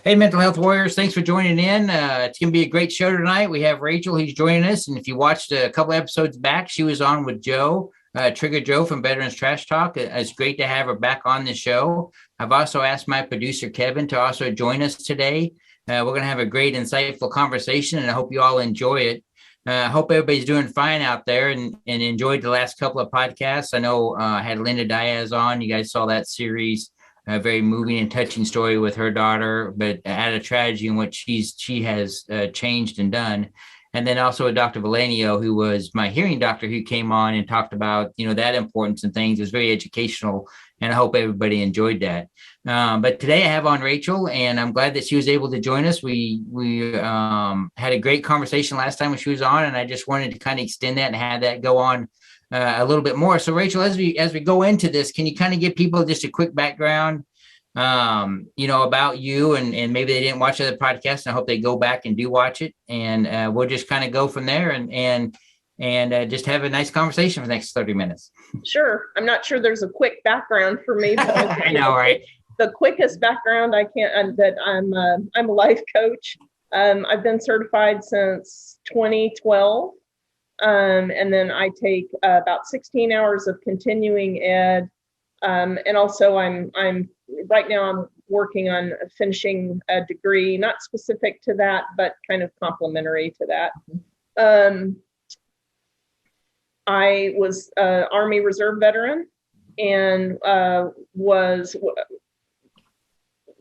Hey, Mental Health Warriors, thanks for joining in. It's going to be a great show tonight. We have Rachael who's joining us. And if you watched a couple episodes back, she was on with Joe, Trigger Joe from VeteranTrashTalk. It's great to have her back on the show. I've also asked my producer, Kevin, to also join us today. We're going to have a great, insightful conversation, and I hope you all enjoy it. I hope everybody's doing fine out there and enjoyed the last couple of podcasts. I know I had Linda Diaz on. You guys saw that series. A very moving and touching story with her daughter, but at a tragedy in which she has changed and done. And then also Dr. Valenio, who was my hearing doctor, who came on and talked about, that importance and things. It was very educational, and I hope everybody enjoyed that. But today I have on Rachael, and I'm glad that she was able to join us. We had a great conversation last time when she was on, and I just wanted to kind of extend that and have that go on a little bit more. So Rachael, as we go into this, can you kind of give people just a quick background, about you, and maybe they didn't watch other podcasts, and I hope they go back and do watch it, and we'll just kind of go from there and just have a nice conversation for the next 30 minutes. Sure. I'm not sure there's a quick background for me. But I know, right? The quickest background I can, that I'm a life coach. I've been certified since 2012. And then I take about 16 hours of continuing ed. And also I'm right now I'm working on finishing a degree, not specific to that, but kind of complementary to that. I was an Army Reserve veteran and was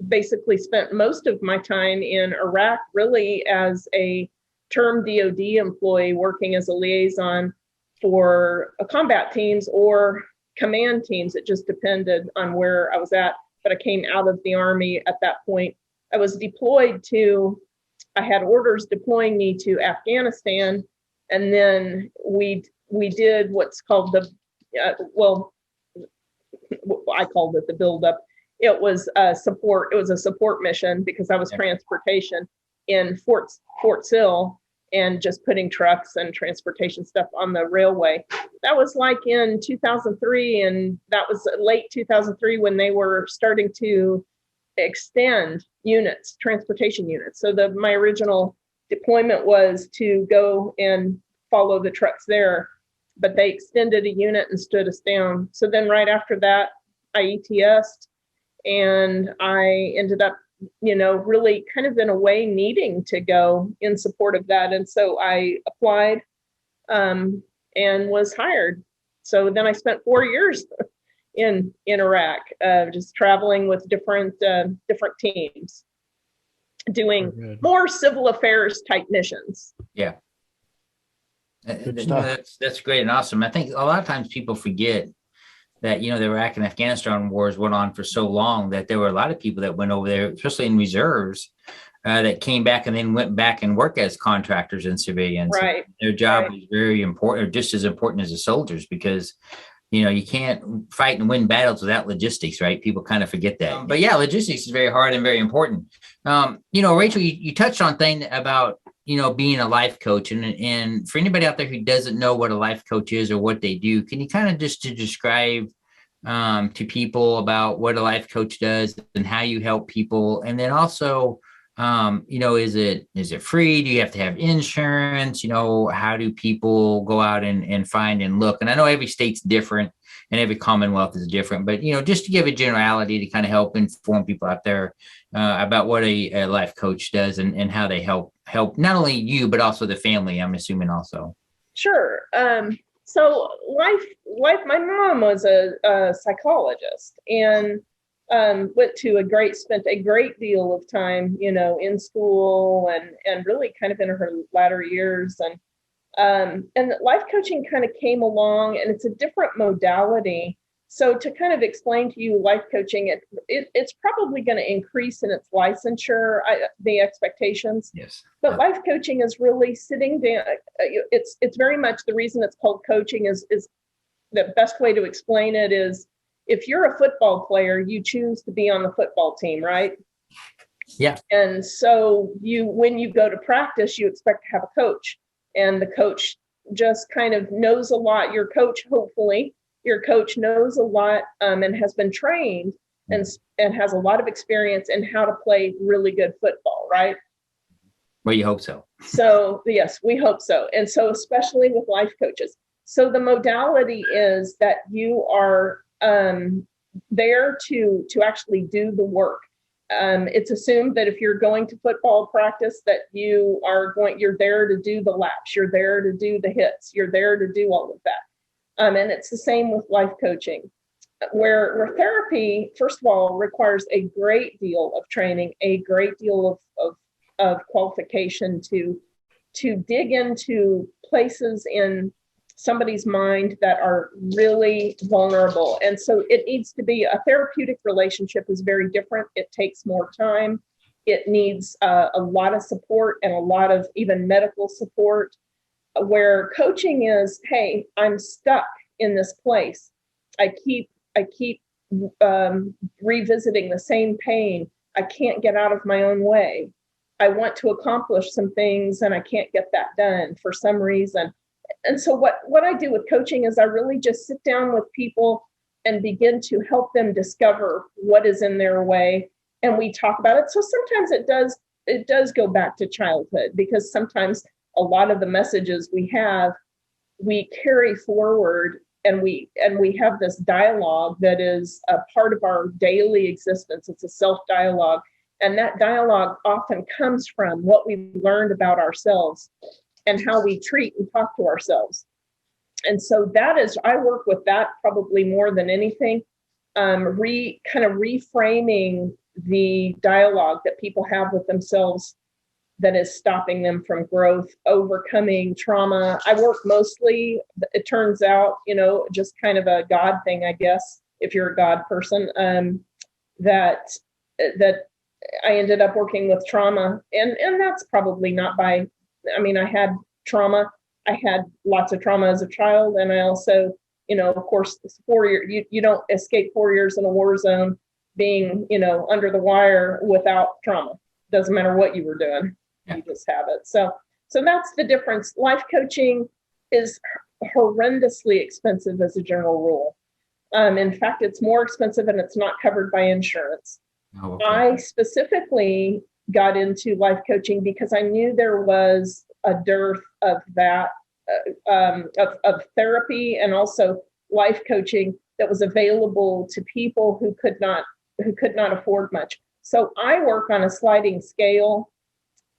basically spent most of my time in Iraq really as a term DOD employee working as a liaison for combat teams or command teams. It just depended on where I was at. But I came out of the Army at that point. I was deployed I had orders deploying me to Afghanistan. And then we did what's called I called it the buildup. It was a support. It was a support mission because I was transportation in Fort Sill and just putting trucks and transportation stuff on the railway. That was like in 2003, and that was late 2003 when they were starting to extend units, transportation units. So my original deployment was to go and follow the trucks there, but they extended a unit and stood us down. So then right after that, I ETS'd, and I ended up really kind of in a way needing to go in support of that. And so I applied and was hired. So then I spent 4 years in Iraq, just traveling with different teams, doing more civil affairs type missions. Yeah. That's great and awesome. I think a lot of times people forget that, the Iraq and Afghanistan wars went on for so long that there were a lot of people that went over there, especially in reserves, that came back and then went back and worked as contractors and civilians. Right. Their job was very important, or just as important as the soldiers, because, you can't fight and win battles without logistics, right? People kind of forget that. But yeah, logistics is very hard and very important. Rachael, you touched on thing about, being a life coach, and for anybody out there who doesn't know what a life coach is or what they do, can you kind of just to describe to people about what a life coach does and how you help people? And then also, is it free? Do you have to have insurance? How do people go out and find and look? And I know every state's different and every commonwealth is different, but, just to give a generality to kind of help inform people out there about what a life coach does and how they help not only you, but also the family, I'm assuming also. Sure. So life, my mom was a psychologist and spent a great deal of time, in school and really kind of in her latter years. And life coaching kind of came along, and it's a different modality. So to kind of explain to you life coaching, it's probably going to increase in its licensure, the expectations. Yes. But life coaching is really sitting down. It's very much the reason it's called coaching is the best way to explain it is if you're a football player, you choose to be on the football team, right? Yeah. And so when you go to practice, you expect to have a coach, and the coach just kind of knows a lot. Your coach knows a lot and has been trained and has a lot of experience in how to play really good football, right? Well, you hope so. So yes, we hope so. And so especially with life coaches. So the modality is that you are there to actually do the work. It's assumed that if you're going to football practice that you're there to do the laps, you're there to do the hits, you're there to do all of that. And it's the same with life coaching, where therapy, first of all, requires a great deal of training, a great deal of qualification to dig into places in somebody's mind that are really vulnerable. And so it needs to be a therapeutic relationship is very different. It takes more time. It needs a lot of support and a lot of even medical support, where coaching is, hey, I'm stuck in this place. I keep revisiting the same pain. I can't get out of my own way. I want to accomplish some things and I can't get that done for some reason. And so what I do with coaching is I really just sit down with people and begin to help them discover what is in their way. And we talk about it. So sometimes it does go back to childhood, because sometimes a lot of the messages we carry forward, and we have this dialogue that is a part of our daily existence. It's a self-dialogue. And that dialogue often comes from what we've learned about ourselves and how we treat and talk to ourselves. And so I work with that probably more than anything, kind of reframing the dialogue that people have with themselves that is stopping them from growth, overcoming trauma. I work mostly, it turns out, just kind of a God thing, I guess, if you're a God person, that I ended up working with trauma, and that's probably not I had trauma. I had lots of trauma as a child, and I also, of course, 4 years, you don't escape 4 years in a war zone being, under the wire without trauma. Doesn't matter what you were doing, you just have it. So that's the difference. Life coaching is horrendously expensive as a general rule. In fact, it's more expensive and it's not covered by insurance. Oh, okay. I specifically got into life coaching because I knew there was a dearth of that, of therapy and also life coaching that was available to people who could not afford much. So I work on a sliding scale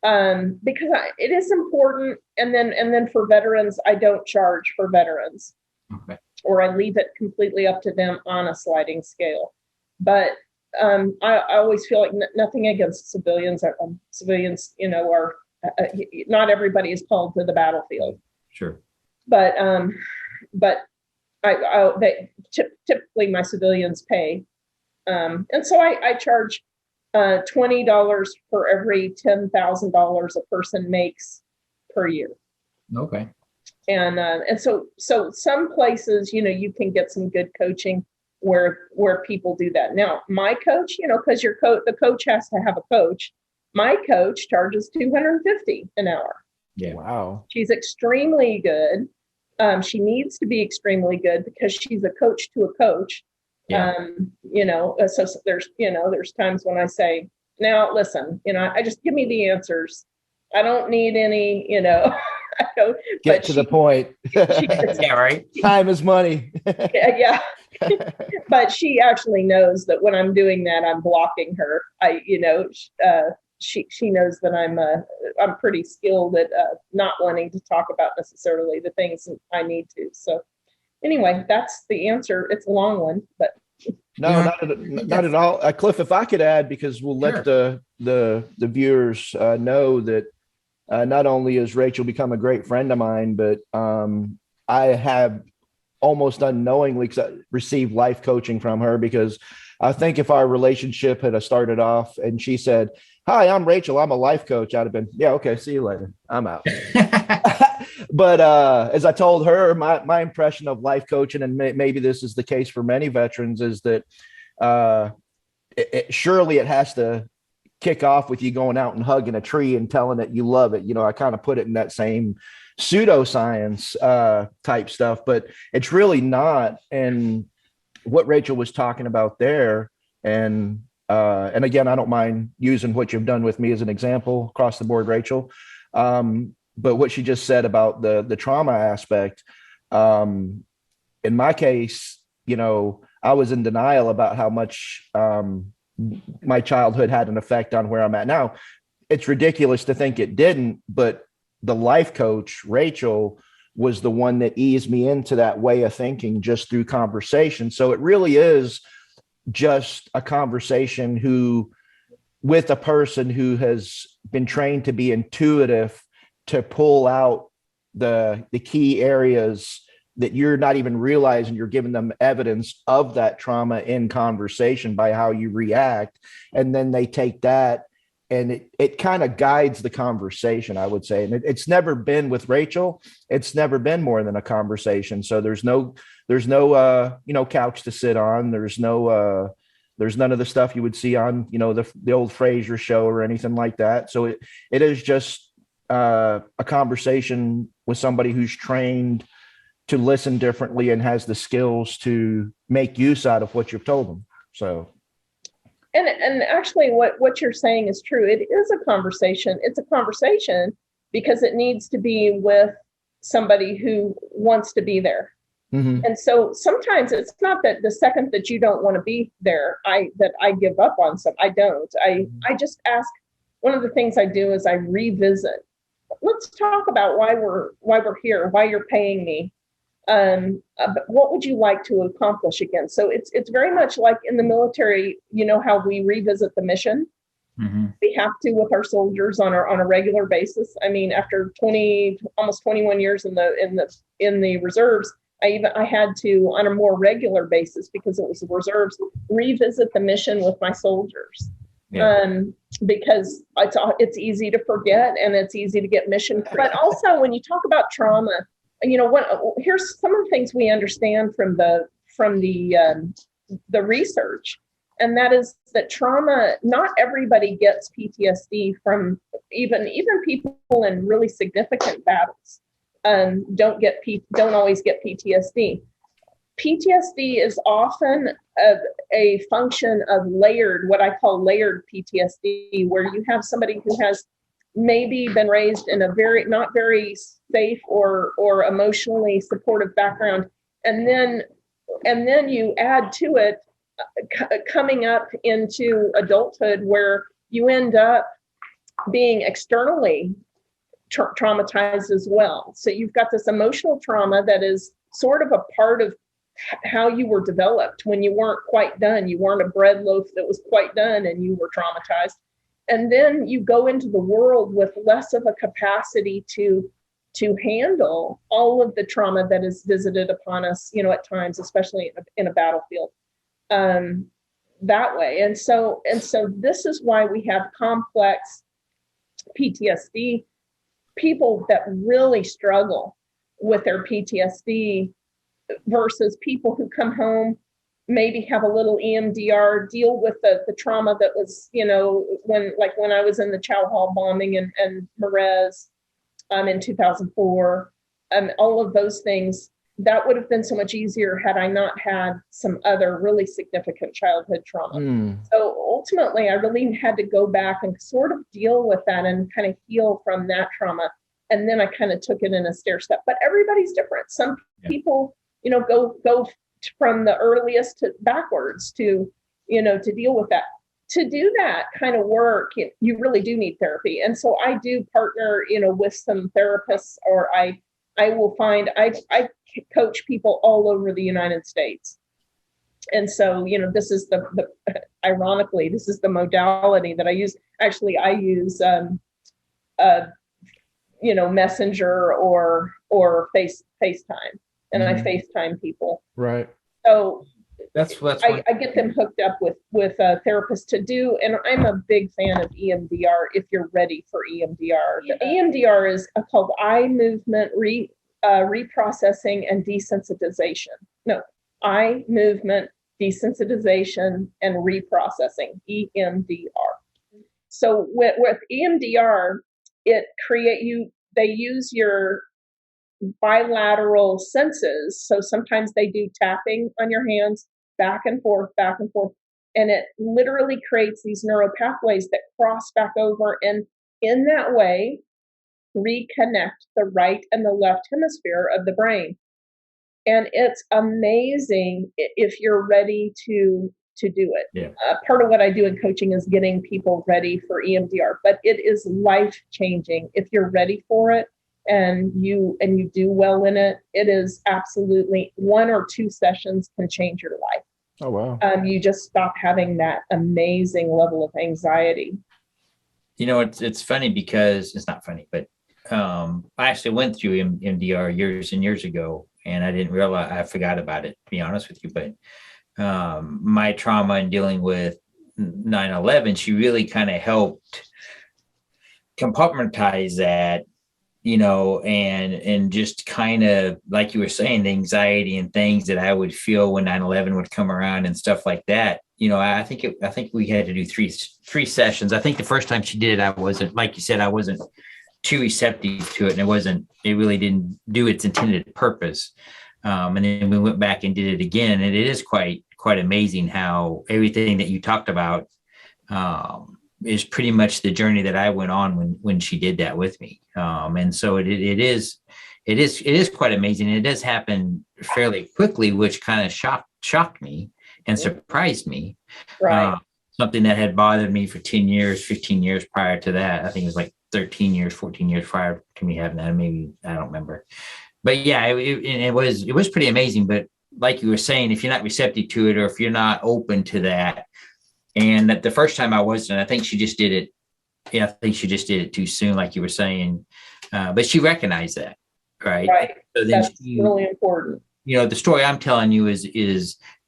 because it is important. And then for veterans, I don't charge for veterans, okay, or I leave it completely up to them on a sliding scale. But I always feel like nothing against civilians. Civilians, are not everybody is called to the battlefield. Sure. But typically my civilians pay, and so I charge $20 for every $10,000 a person makes per year. Okay. And so some places, you can get some good coaching where people do that. Now, my coach, because the coach has to have a coach. My coach charges $250 an hour. Yeah. Wow. She's extremely good. She needs to be extremely good because she's a coach to a coach. Yeah. So there's times when I say, now listen, I just give me the answers. I don't need any, Get to the point. Yeah, right. Time is money. Yeah. But she actually knows that when I'm doing that, I'm blocking her. She knows that I'm pretty skilled at not wanting to talk about necessarily the things that I need to. So anyway, that's the answer. It's a long one, but no, not at all. Cliff, if I could add, because we'll let the viewers know that not only has Rachael become a great friend of mine, but I have almost unknowingly received life coaching from her, because I think if our relationship had started off and she said, "Hi, I'm Rachael, I'm a life coach," I'd have been, yeah, okay, see you later, I'm out. But as I told her, my impression of life coaching, and maybe this is the case for many veterans, is that surely it has to kick off with you going out and hugging a tree and telling it you love it. I kind of put it in that same pseudoscience type stuff, but it's really not. And what Rachael was talking about there And again, I don't mind using what you've done with me as an example across the board, Rachel. But what she just said about the trauma aspect, in my case, I was in denial about how much my childhood had an effect on where I'm at now. It's ridiculous to think it didn't, but the life coach, Rachael, was the one that eased me into that way of thinking just through conversation. So it really is just a conversation with a person who has been trained to be intuitive, to pull out the key areas that you're not even realizing. You're giving them evidence of that trauma in conversation by how you react. And then they take that and it kind of guides the conversation, I would say. And it's never been with Rachael. It's never been more than a conversation. So there's no couch to sit on. There's none of the stuff you would see on, the old Frasier show or anything like that. So it is just a conversation with somebody who's trained to listen differently and has the skills to make use out of what you've told them. So. And actually what you're saying is true. It is a conversation. It's a conversation because it needs to be with somebody who wants to be there. Mm-hmm. And so sometimes it's not that the second that you don't want to be there, that I give up on some. I don't. I just ask. One of the things I do is I revisit. Let's talk about why we're here, why you're paying me. What would you like to accomplish again? So it's very much like in the military, how we revisit the mission. Mm-hmm. We have to with our soldiers on a regular basis. I mean, after almost 21 years in the reserves, I had to, on a more regular basis, because it was the reserves, revisit the mission with my soldiers. Yeah. Because it's easy to forget and it's easy to get mission. But also when you talk about trauma, here's some of the things we understand from the research, and that is that trauma, not everybody gets PTSD from even people in really significant battles. Don't always get PTSD. PTSD is often a function of what I call layered PTSD, where you have somebody who has maybe been raised in a not very safe or emotionally supportive background, and then you add to it coming up into adulthood, where you end up being externally traumatized as well. So you've got this emotional trauma that is sort of a part of how you were developed when you weren't quite done. You weren't a bread loaf that was quite done and you were traumatized. And then you go into the world with less of a capacity to handle all of the trauma that is visited upon us, at times, especially in a battlefield, that way. And so this is why we have complex PTSD, people that really struggle with their PTSD versus people who come home, maybe have a little EMDR, deal with the trauma that was, when I was in the Chow Hall bombing and Merez in 2004, all of those things, that would have been so much easier had I not had some other really significant childhood trauma. So ultimately, I really had to go back and sort of deal with that and kind of heal from that trauma. And then I kind of took it in a stair step. But everybody's different. Some people, go from the earliest to backwards to deal with that. To do that kind of work, you really do need therapy. And so I do partner, with some therapists, or I will find, I coach people all over the United States. And so, this is ironically, this is the modality that I use. Actually, I use, Messenger or FaceTime, and I FaceTime people. Right. So that's I get them hooked up with a therapist to do, and I'm a big fan of EMDR if you're ready for EMDR. The EMDR is called eye movement reprocessing and desensitization. No, eye movement desensitization and reprocessing, EMDR. So with EMDR, they use your bilateral senses. So sometimes they do tapping on your hands back and forth, And it literally creates these neural pathways that cross back over, and in that way, reconnect the right and the left hemisphere of the brain. And it's amazing if you're ready to do it. Yeah. Part of what I do in coaching is getting people ready for EMDR, but it is life changing if you're ready for it and you do well in it. It is absolutely 1 or 2 sessions can change your life. Oh, wow. You just stop having that amazing level of anxiety. You know, it's funny because it's not funny, but I actually went through MDR years and years ago, and I didn't realize, I forgot about it, to be honest with you. But my trauma in dealing with 9/11, she really kind of helped compartmentalize that, you know, and just kind of, like you were saying, the anxiety and things that I would feel when 9/11 would come around and stuff like that. You know, I think we had to do three sessions. I think the first time she did it, I wasn't, like you said, I wasn't too receptive to it, and it really didn't do its intended purpose. And then we went back and did it again, and it is quite amazing how everything that you talked about is pretty much the journey that I went on when she did that with me. And so it is quite amazing. It does happen fairly quickly, which kind of shocked me and surprised me. Right. Something that had bothered me for 10 years, 15 years prior to that. I think it was like 13 years, 14 years prior to me having that. Maybe, I don't remember. But yeah, it was pretty amazing. But like you were saying, if you're not receptive to it, or if you're not open to that, and that the first time I wasn't, I think she just did it. Yeah, I think she just did it too soon, like you were saying. But she recognized that, right? Right. So then That's really important. You know, the story I'm telling you is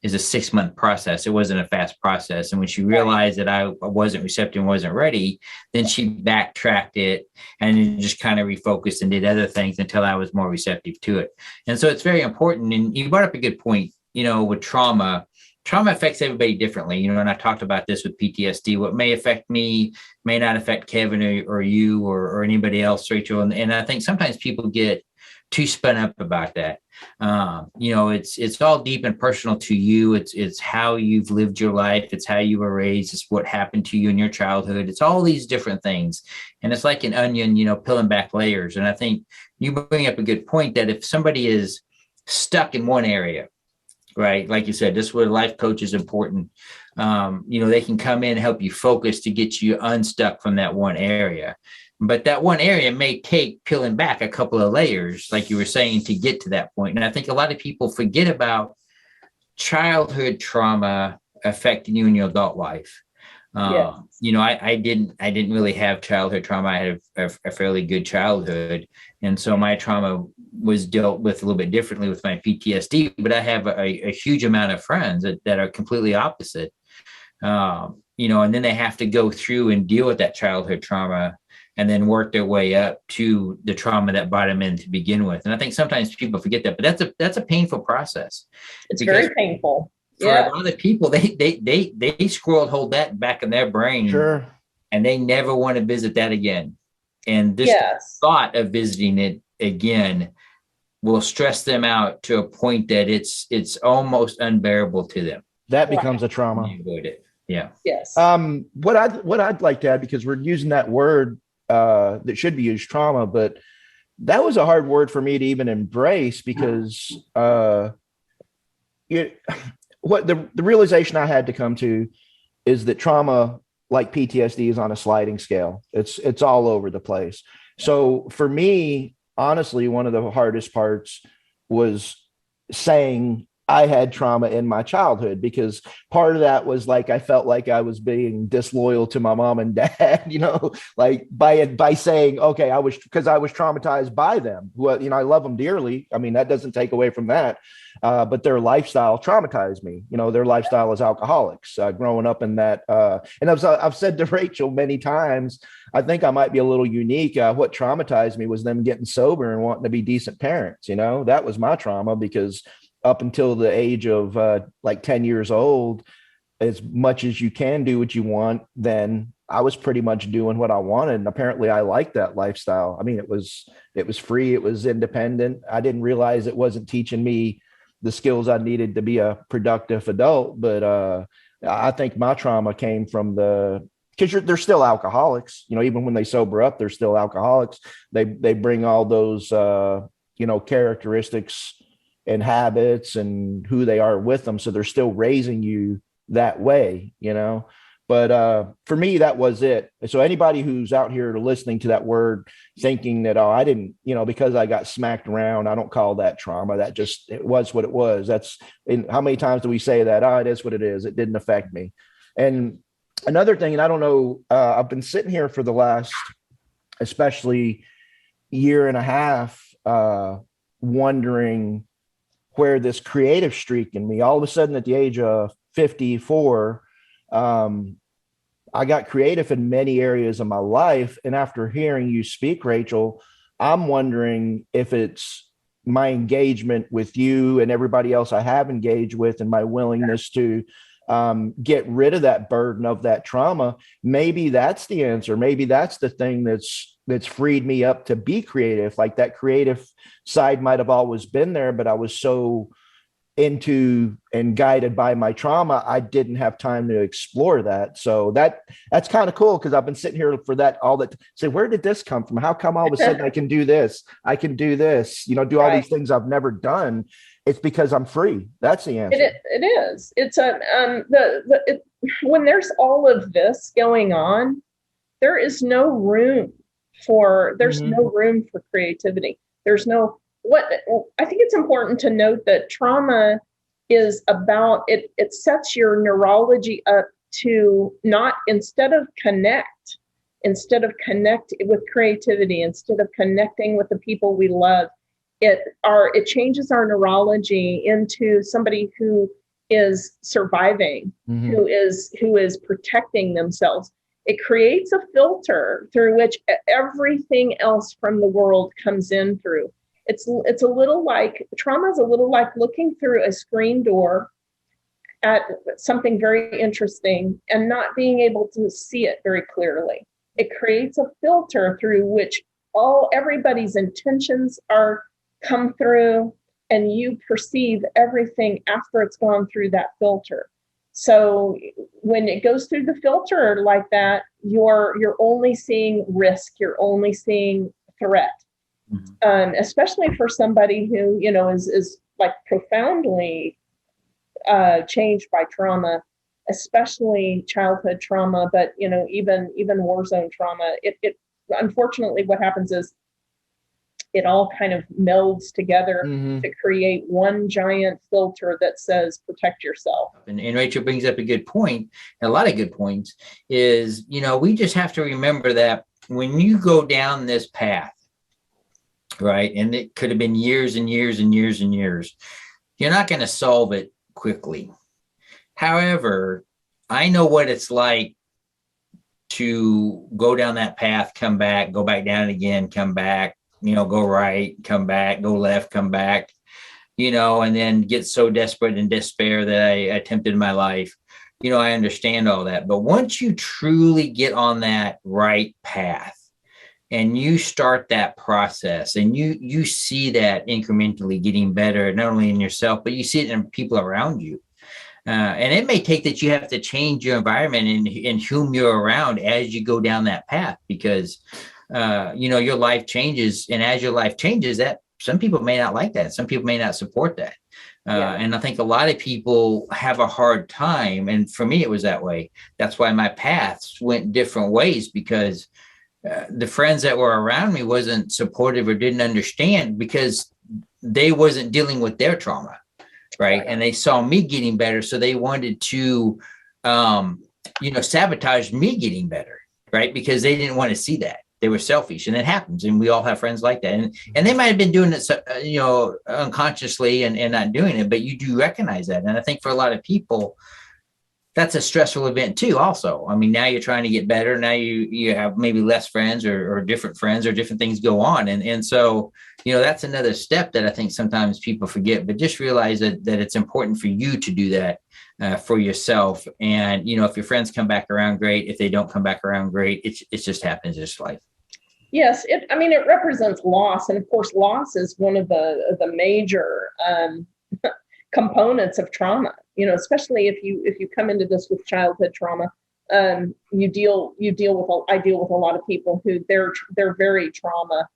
a 6-month process. It wasn't a fast process. And when she realized that I wasn't receptive and wasn't ready, then she backtracked it and just kind of refocused and did other things until I was more receptive to it. And so it's very important. And you brought up a good point, you know, with trauma affects everybody differently, you know, and I talked about this with PTSD. What may affect me may not affect Kevin or you or anybody else, Rachel. And I think sometimes people get too spun up about that. You know, it's all deep and personal to you. It's how you've lived your life. It's how you were raised. It's what happened to you in your childhood. It's all these different things. And it's like an onion, you know, peeling back layers. And I think you bring up a good point that if somebody is stuck in one area, right, like you said, this is where life coach is important. You know, they can come in and help you focus to get you unstuck from that one area. But that one area may take peeling back a couple of layers, like you were saying, to get to that point. And I think a lot of people forget about childhood trauma affecting you in your adult life. Yes. You know, I didn't really have childhood trauma. I had a fairly good childhood. And so my trauma was dealt with a little bit differently with my PTSD, but I have a huge amount of friends that are completely opposite. You know, and then they have to go through and deal with that childhood trauma and then work their way up to the trauma that brought them in to begin with. And I think sometimes people forget that, but that's a painful process. It's very painful. For a lot of people, they squirreled hold that back in their brain. Sure. And they never want to visit that again. And this thought of visiting it again will stress them out to a point that it's almost unbearable to them. That becomes a trauma. Avoid it. Yeah. Yes. What I'd like to add, because we're using that word that should be used, trauma, but that was a hard word for me to even embrace, because what the realization I had to come to is that trauma, like PTSD, is on a sliding scale. It's all over the place. So for me, honestly, one of the hardest parts was saying I had trauma in my childhood, because part of that was like, I felt like I was being disloyal to my mom and dad, you know, like by saying, okay, because I was traumatized by them. Well, you know, I love them dearly. I mean, that doesn't take away from that. But their lifestyle traumatized me. You know, their lifestyle as alcoholics, growing up in that. And I've said to Rachel many times, I think I might be a little unique. What traumatized me was them getting sober and wanting to be decent parents. You know, that was my trauma, because up until the age of like 10 years old, as much as you can do what you want, then I was pretty much doing what I wanted. And apparently I liked that lifestyle. I mean, it was free. It was independent. I didn't realize it wasn't teaching me the skills I needed to be a productive adult. But I think my trauma came from because they're still alcoholics, even when they sober up, they're still alcoholics. They bring all those, characteristics and habits and who they are with them. So they're still raising you that way, But for me, that was it. So anybody who's out here listening to that word thinking that, I didn't, because I got smacked around, I don't call that trauma. That just, it was what it was. How many times do we say that? It is what it is. It didn't affect me. And another thing, and I don't know, I've been sitting here for the last, especially year and a half, wondering where this creative streak in me, all of a sudden at the age of 54, I got creative in many areas of my life. And after hearing you speak, Rachael, I'm wondering if it's my engagement with you and everybody else I have engaged with and my willingness to get rid of that burden of that trauma. Maybe that's the answer. Maybe that's the thing that's freed me up to be creative. Like that creative side might have always been there, but I was so into and guided by my trauma, I didn't have time to explore that. So that's kind of cool, because I've been sitting here for that say, where did this come from? How come all of a sudden I can do this? I can do this, do all these things I've never done. It's because I'm free. That's the answer. It is. It's when there's all of this going on, there is no room for creativity. There's no. I think it's important to note that trauma is about it sets your neurology up to not, instead of connect with creativity, instead of connecting with the people we love, it changes our neurology into somebody who is surviving, who is protecting themselves. It creates a filter through which everything else from the world comes in through. It's a little like, trauma is a little like looking through a screen door at something very interesting and not being able to see it very clearly. It creates a filter through which everybody's intentions come through, and you perceive everything after it's gone through that filter. So when it goes through the filter like that, you're only seeing risk, you're only seeing threat. Especially for somebody who, is like profoundly changed by trauma, especially childhood trauma, but, even war zone trauma. It unfortunately, what happens is it all kind of melds together to create one giant filter that says, protect yourself. And Rachael brings up a good point, a lot of good points, is, we just have to remember that when you go down this path, right, and it could have been years and years and years and years, you're not going to solve it quickly. However, I know what it's like to go down that path, come back, go back down again, come back, go right, come back, go left, come back, and then get so desperate and despair that I attempted my life. I understand all that. But once you truly get on that right path, and you start that process, and you see that incrementally getting better, not only in yourself, but you see it in people around you. And it may take that you have to change your environment and whom you're around as you go down that path, because, your life changes. And as your life changes, that some people may not like that. Some people may not support that. And I think a lot of people have a hard time. And for me, it was that way. That's why my paths went different ways, because the friends that were around me wasn't supportive or didn't understand, because they wasn't dealing with their trauma. Right. And they saw me getting better. So they wanted to, sabotage me getting better. Right. Because they didn't want to see that. They were selfish, and it happens. And we all have friends like that. And they might have been doing it, unconsciously and not doing it, but you do recognize that. And I think for a lot of people, that's a stressful event too. Also, I mean, now you're trying to get better. Now you have maybe less friends or different friends, or different things go on. And so, that's another step that I think sometimes people forget, but just realize that it's important for you to do that for yourself. And, if your friends come back around, great. If they don't come back around, great. It just happens, just life. Yes. It represents loss. And of course, loss is one of the major components of trauma. especially if you come into this with childhood trauma, I deal with a lot of people who their very trauma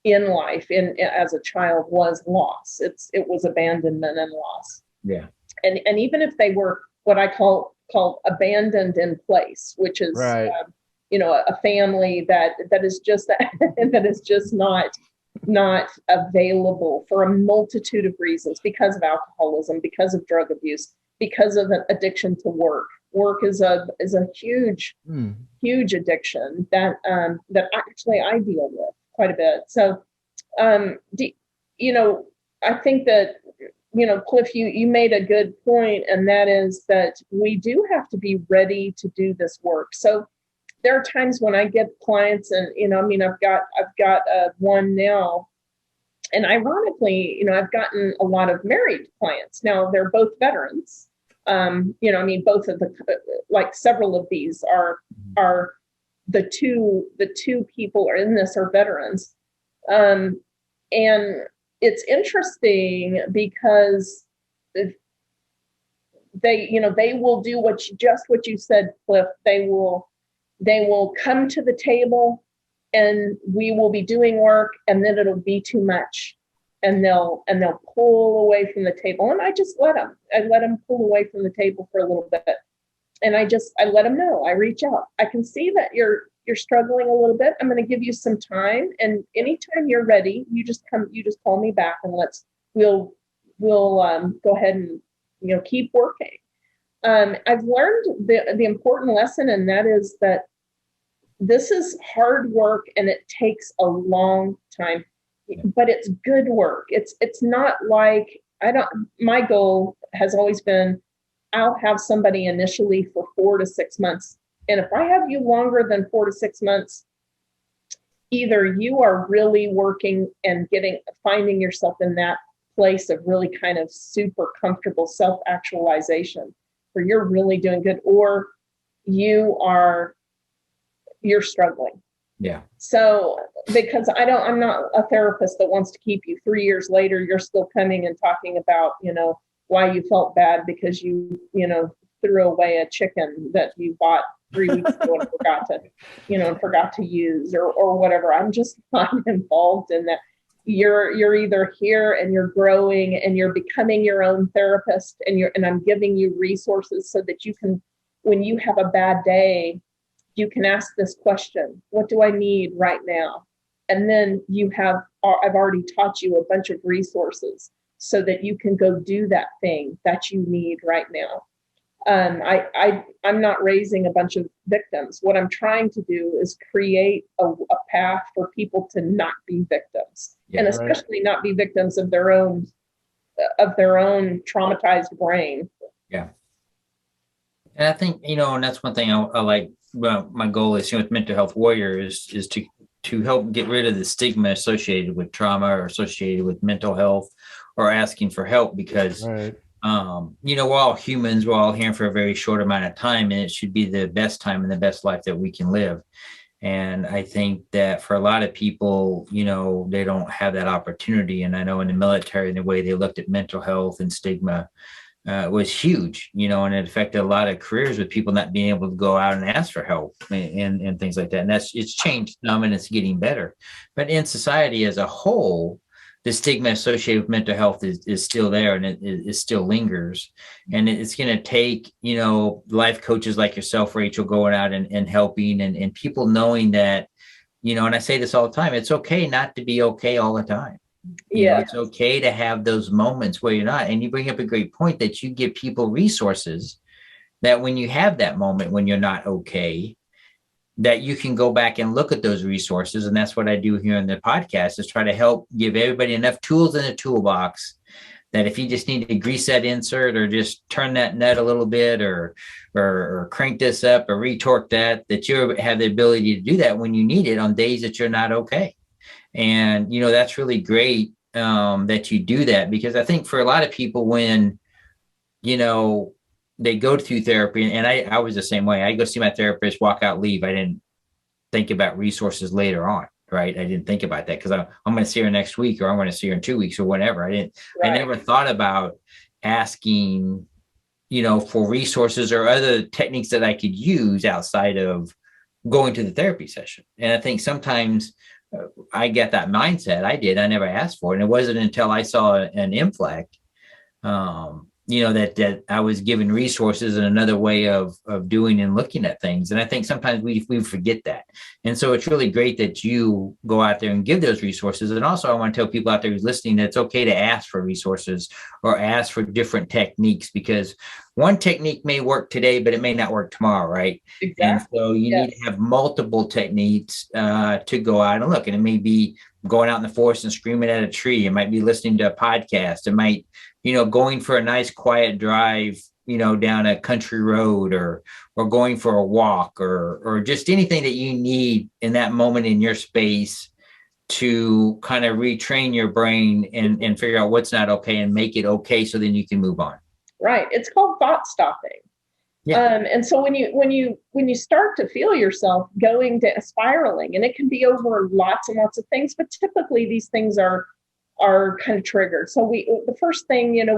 in life as a child was loss. It was abandonment and loss. Yeah. And even if they were what I call abandoned in place, which is right. A family that is just that is just not available for a multitude of reasons, because of alcoholism, because of drug abuse, because of an addiction to work. Work is a huge addiction that actually I deal with quite a bit. So, I think that, Cliff, you made a good point, and that is that we do have to be ready to do this work. So there are times when I get clients and, I've got one now, and ironically, I've gotten a lot of married clients. Now they're both veterans. Both of several of these are the two people are in this are veterans. And it's interesting because they will do what you said, Cliff. They will come to the table and we will be doing work, and then it'll be too much. And they'll pull away from the table. And I just let them pull away from the table for a little bit. And I let them know, I reach out. I can see that you're struggling a little bit. I'm going to give you some time. And anytime you're ready, you just call me back, and we'll go ahead and, keep working. I've learned the important lesson, and that is that this is hard work and it takes a long time, but it's good work. It's not like my goal has always been, I'll have somebody initially for 4 to 6 months. And if I have you longer than 4 to 6 months, either you are really working and finding yourself in that place of really kind of super comfortable self-actualization, where you're really doing good, or you're struggling. Yeah. So, because I'm not a therapist that wants to keep you 3 years later, you're still coming and talking about, why you felt bad because you threw away a chicken that you bought 3 weeks ago and forgot to use or whatever. I'm just not involved in that. You're either here and you're growing and you're becoming your own therapist, and I'm giving you resources so that you can, when you have a bad day, you can ask this question: what do I need right now? And then I've already taught you a bunch of resources so that you can go do that thing that you need right now. I'm not raising a bunch of victims. What I'm trying to do is create a path for people to not be victims, and especially not be victims of their own traumatized brain. Yeah. And I think, and that's one thing I like. Well, my goal is, with Mental Health Warrior is to help get rid of the stigma associated with trauma or associated with mental health or asking for help, because we're all humans. We're all here for a very short amount of time, and it should be the best time and the best life that we can live. And I think that for a lot of people, they don't have that opportunity. And I know in the military, the way they looked at mental health and stigma was huge, and it affected a lot of careers with people not being able to go out and ask for help and things like that. And it's changed some, and it's getting better. But in society as a whole, the stigma associated with mental health is still there, and it still lingers. And it's going to take, life coaches like yourself, Rachel, going out and helping, and people knowing that, and I say this all the time, it's okay not to be okay all the time. It's okay to have those moments where you're not. And you bring up a great point that you give people resources that when you have that moment when you're not okay, that you can go back and look at those resources. And that's what I do here in the podcast, is try to help give everybody enough tools in the toolbox that if you just need to grease that insert or just turn that nut a little bit or crank this up or retorque that you have the ability to do that when you need it on days that you're not okay. And, that's really great that you do that, because I think for a lot of people, when, they go through therapy, and I was the same way. I go see my therapist, walk out, leave. I didn't think about resources later on, right? I didn't think about that because I'm going to see her next week, or I'm going to see her in 2 weeks or whatever. I never thought about asking for resources or other techniques that I could use outside of going to the therapy session. And I think sometimes I get that mindset. I never asked for it. And it wasn't until I saw an inflect, that I was given resources and another way of doing and looking at things. And I think sometimes we forget that. And so it's really great that you go out there and give those resources. And also I want to tell people out there who's listening that it's okay to ask for resources or ask for different techniques, because one technique may work today, but it may not work tomorrow, right? Exactly. And so you need to have multiple techniques to go out and look. And it may be going out in the forest and screaming at a tree. It might be listening to a podcast. It might, going for a nice quiet drive, down a country road, or going for a walk, or just anything that you need in that moment in your space to kind of retrain your brain and figure out what's not okay and make it okay, so then you can move on. Right. It's called thought stopping. Yeah. And so when you start to feel yourself going to spiraling, and it can be over lots and lots of things, but typically these things are kind of triggered. So the first thing, it's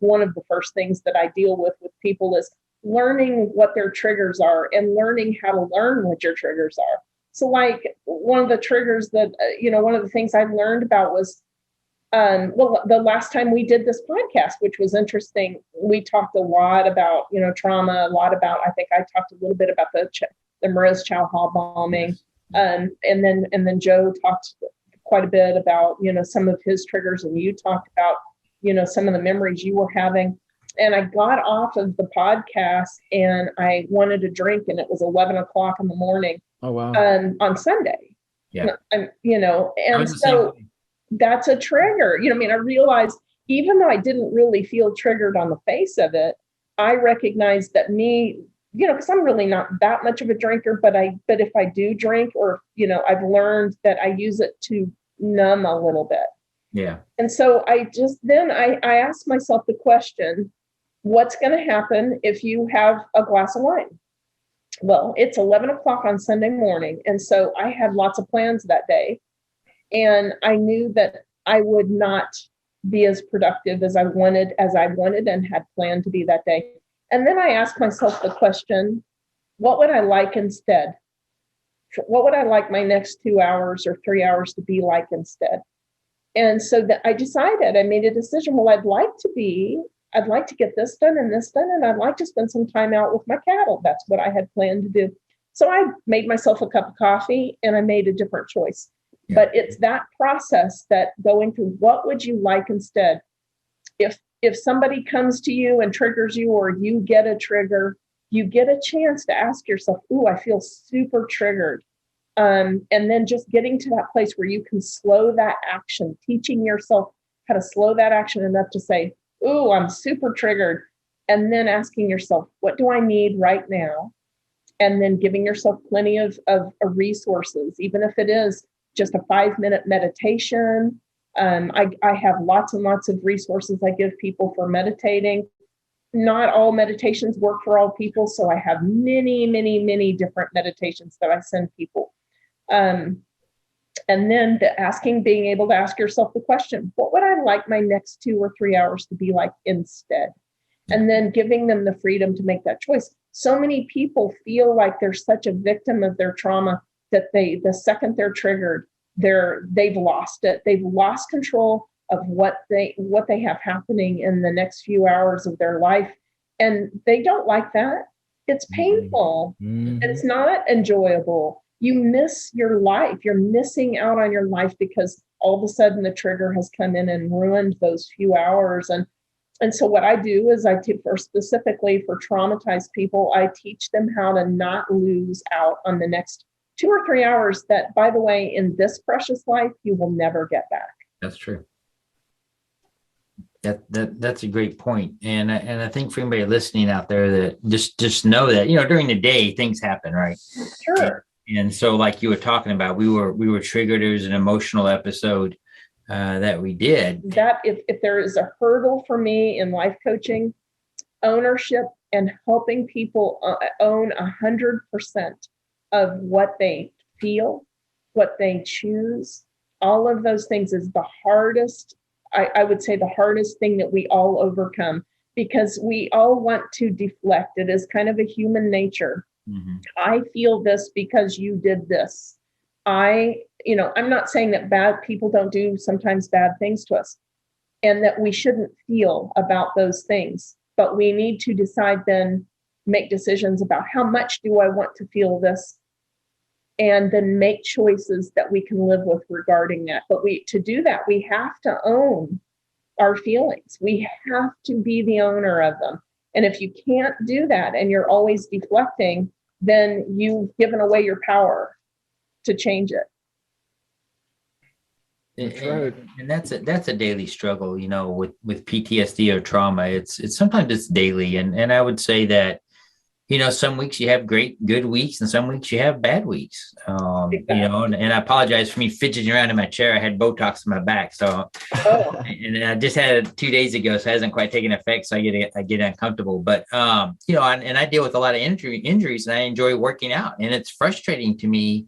one of the first things that I deal with people is learning what their triggers are and learning how to learn what your triggers are. So like one of the triggers that, one of the things I learned about was, the last time we did this podcast, which was interesting, we talked a lot about, trauma, I think I talked a little bit about the Mariz Chow Hall bombing. And then Joe talked quite a bit about, some of his triggers, and you talked about, some of the memories you were having. And I got off of the podcast and I wanted a drink, and it was 11 o'clock in the morning. Oh, wow. On Sunday. Yeah. And so that's a trigger. I realized even though I didn't really feel triggered on the face of it, I recognized that me, because I'm really not that much of a drinker, but if I do drink, or, I've learned that I use it to numb a little bit. Yeah. And so I asked myself the question, what's going to happen if you have a glass of wine? Well, it's 11 o'clock on Sunday morning. And so I had lots of plans that day. And I knew that I would not be as productive as I wanted and had planned to be that day. And then I asked myself the question, what would I like instead? What would I like my next 2 hours or 3 hours to be like instead? And so that I made a decision. Well, I'd like to get this done, and I'd like to spend some time out with my cattle. That's what I had planned to do. So I made myself a cup of coffee and I made a different choice. Yeah. But it's that process, that going through what would you like instead? If somebody comes to you and triggers you, or you get a trigger, you get a chance to ask yourself, ooh, I feel super triggered. And then just getting to that place where you can slow that action, teaching yourself how to slow that action enough to say, ooh, I'm super triggered. And then asking yourself, what do I need right now? And then giving yourself plenty of resources, even if it is just a 5-minute meditation. I have lots and lots of resources I give people for meditating. Not all meditations work for all people, so I have many, many, many different meditations that I send people. And then being able to ask yourself the question, what would I like my next 2 or 3 hours to be like instead? And then giving them the freedom to make that choice. So many people feel like they're such a victim of their trauma that the second they're triggered, they've lost it. They've lost control of what they have happening in the next few hours of their life. And they don't like that. It's painful. Mm-hmm. It's not enjoyable. You miss your life. You're missing out on your life because all of a sudden the trigger has come in and ruined those few hours. And so what I do is specifically for traumatized people, I teach them how to not lose out on the next 2 or 3 hours that, by the way, in this precious life, you will never get back. That's true. That's a great point. And I think for anybody listening out there, that just know that, during the day, things happen, right? Sure. And so like you were talking about, we were triggered. It was an emotional episode that we did. That if there is a hurdle for me in life coaching, ownership and helping people own 100% of what they feel, what they choose, all of those things is the hardest. I would say the hardest thing that we all overcome, because we all want to deflect. It is kind of a human nature. Mm-hmm. I feel this because you did this. I'm not saying that bad people don't do sometimes bad things to us and that we shouldn't feel about those things, but we need to decide then, make decisions about how much do I want to feel this, and then make choices that we can live with regarding that. But to do that, we have to own our feelings. We have to be the owner of them. And if you can't do that and you're always deflecting, then you've given away your power to change it. That's right. And that's a daily struggle, with PTSD or trauma. It's sometimes it's daily. And I would say that, some weeks you have good weeks and some weeks you have bad weeks. Exactly. And I apologize for me fidgeting around in my chair. I had Botox in my back. So, and I just had it 2 days ago, so it hasn't quite taken effect. So I get uncomfortable, but, and I deal with a lot of injuries and I enjoy working out, and it's frustrating to me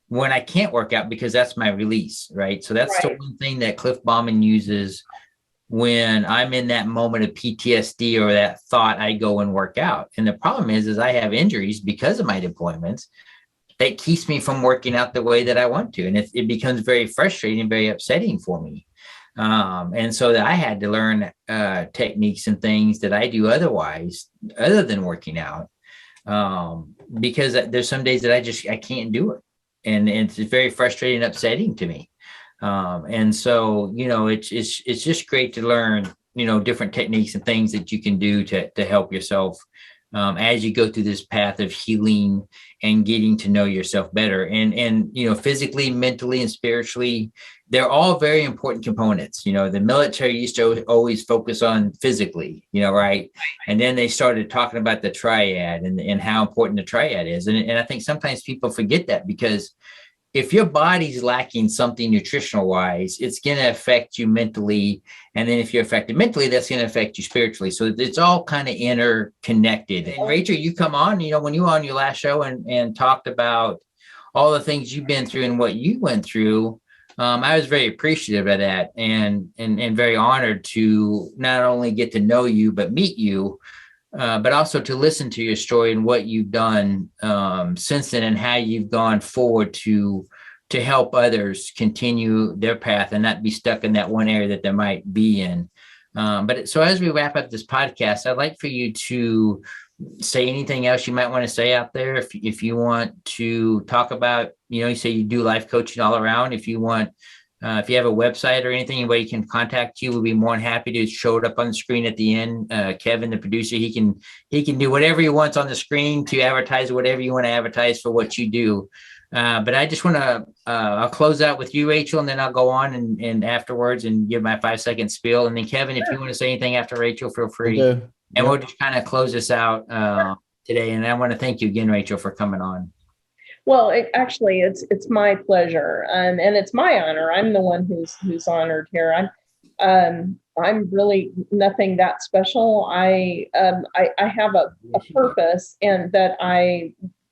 when I can't work out because that's my release. Right. So that's the one thing that Cliff Bauman uses. When I'm in that moment of PTSD or that thought, I go and work out. And the problem is I have injuries because of my deployments that keeps me from working out the way that I want to. And it becomes very frustrating and very upsetting for me. And so that I had to learn techniques and things that I do otherwise, other than working out, because there's some days that I can't do it. And it's very frustrating and upsetting to me. And so, it's just great to learn, different techniques and things that you can do to help yourself as you go through this path of healing and getting to know yourself better. And physically, mentally, and spiritually, they're all very important components. The military used to always focus on physically, right? And then they started talking about the triad and how important the triad is. And I think sometimes people forget that, because if your body's lacking something nutritional wise, it's going to affect you mentally. And then if you're affected mentally, that's going to affect you spiritually. So it's all kind of interconnected. And Rachel, you come on, when you were on your last show and talked about all the things you've been through and what you went through, I was very appreciative of that and very honored to not only get to know you, but meet you. But also to listen to your story and what you've done since then, and how you've gone forward to help others continue their path and not be stuck in that one area that they might be in. So as we wrap up this podcast, I'd like for you to say anything else you might want to say out there. If you want to talk about, you say you do life coaching all around. If you want, if you have a website or anything, anybody can contact you, we'll be more than happy to show it up on the screen at the end. Kevin, the producer, he can do whatever he wants on the screen to advertise whatever you want to advertise for what you do. But I just want to, I'll close out with you, Rachel, and then I'll go on and afterwards and give my 5-second spiel. And then Kevin, if you want to say anything after Rachel, feel free. Okay. And we'll just kind of close this out today. And I want to thank you again, Rachel, for coming on. Well, it's my pleasure, and it's my honor. I'm the one who's honored here. I'm really nothing that special. I have a purpose, and that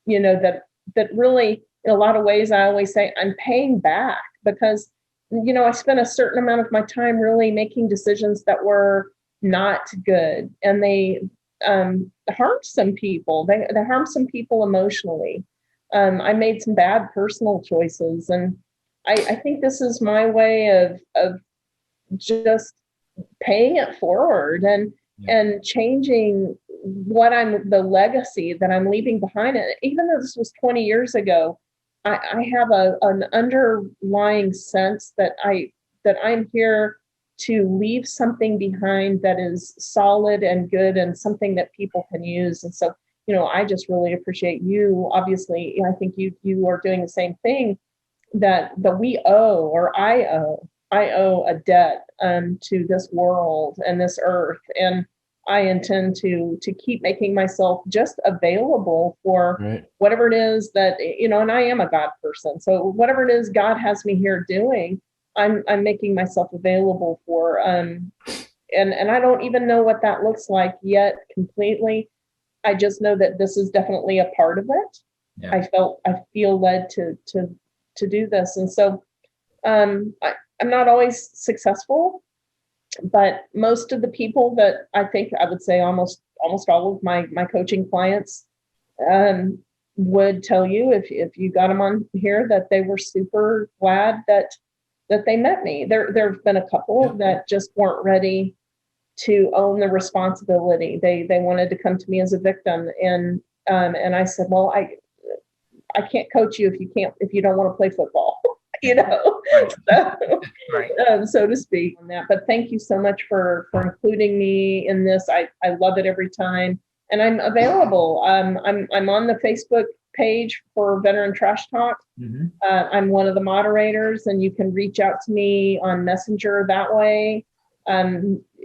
that really, in a lot of ways, I always say I'm paying back, because I spent a certain amount of my time really making decisions that were not good, and they harmed some people. They harmed some people emotionally. I made some bad personal choices, and I think this is my way of just paying it forward and changing the legacy that I'm leaving behind. And even though this was 20 years ago, I have an underlying sense that I'm here to leave something behind that is solid and good and something that people can use. And so, I just really appreciate you. Obviously, I think you are doing the same thing that we owe, or I owe a debt to this world and this earth. And I intend to keep making myself just available for whatever it is that, and I am a God person. So whatever it is God has me here doing, I'm making myself available for, and I don't even know what that looks like yet completely. I just know that this is definitely a part of it. Yeah. I feel led to do this. And so, I'm not always successful. But most of the people that I think, I would say almost all of my coaching clients would tell you, if you got them on here, that they were super glad that they met me. There have been a couple that just weren't ready to own the responsibility. They wanted to come to me as a victim, and I said, well, I can't coach you if you don't want to play football, so to speak on that. But thank you so much for including me in this. I love it every time, and I'm available. I'm on the Facebook page for Veteran Trash Talk. Mm-hmm. I'm one of the moderators, and you can reach out to me on Messenger that way.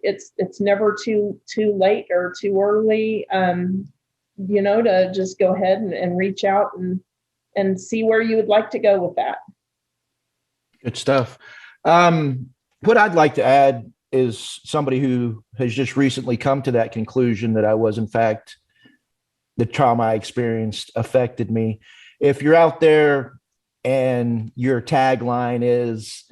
It's never too late or too early, to just go ahead and reach out and see where you would like to go with that. Good stuff. What I'd like to add is somebody who has just recently come to that conclusion that I was, in fact, the trauma I experienced affected me. If you're out there and your tagline is,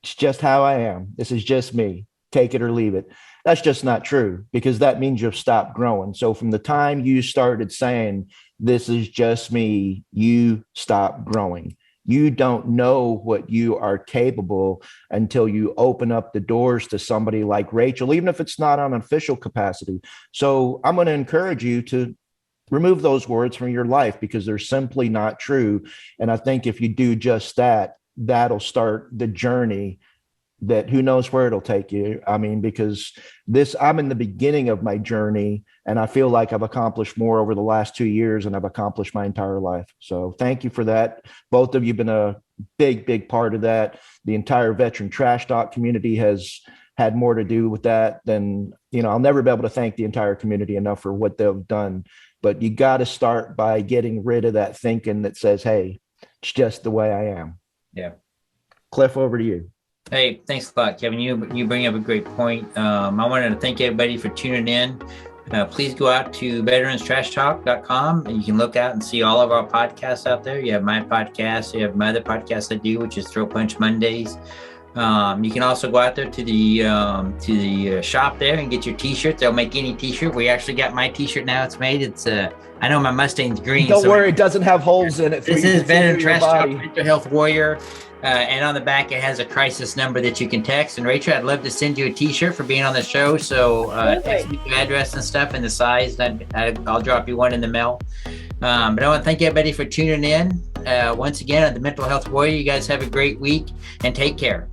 it's just how I am, this is just me, take it or leave it, that's just not true, because that means you've stopped growing. So from the time you started saying, this is just me, you stop growing. You don't know what you are capable until you open up the doors to somebody like Rachael, even if it's not on an official capacity. So I'm going to encourage you to remove those words from your life, because they're simply not true. And I think if you do just that, that'll start the journey that who knows where it'll take you. I mean, because I'm in the beginning of my journey, and I feel like I've accomplished more over the last 2 years than I've accomplished my entire life. So thank you for that. Both of you have been a big part of that. The entire Veteran Trash Talk community has had more to do with that than, I'll never be able to thank the entire community enough for what they've done. But you got to start by getting rid of that thinking that says, hey, it's just the way I am. Yeah. Cliff, over to you. Hey, thanks a lot, Kevin. You bring up a great point. I wanted to thank everybody for tuning in. Please go out to VeteranTrashTalk.com, and you can look out and see all of our podcasts out there. You have my podcast, you have my other podcast I do, which is Throw Punch Mondays. You can also go out there to the shop there and get your t-shirts. They'll make any t-shirt. We actually got my t-shirt now. It's made. It's I know my Mustang's green. Don't worry, it doesn't have holes in it. This is Veteran Trash Talk, Mental Health Warrior. And on the back, it has a crisis number that you can text. And Rachel, I'd love to send you a t-shirt for being on the show. So text me your address and stuff and the size. I'll drop you one in the mail. But I want to thank everybody for tuning in. Once again, on the Mental Health Warrior, you guys have a great week and take care.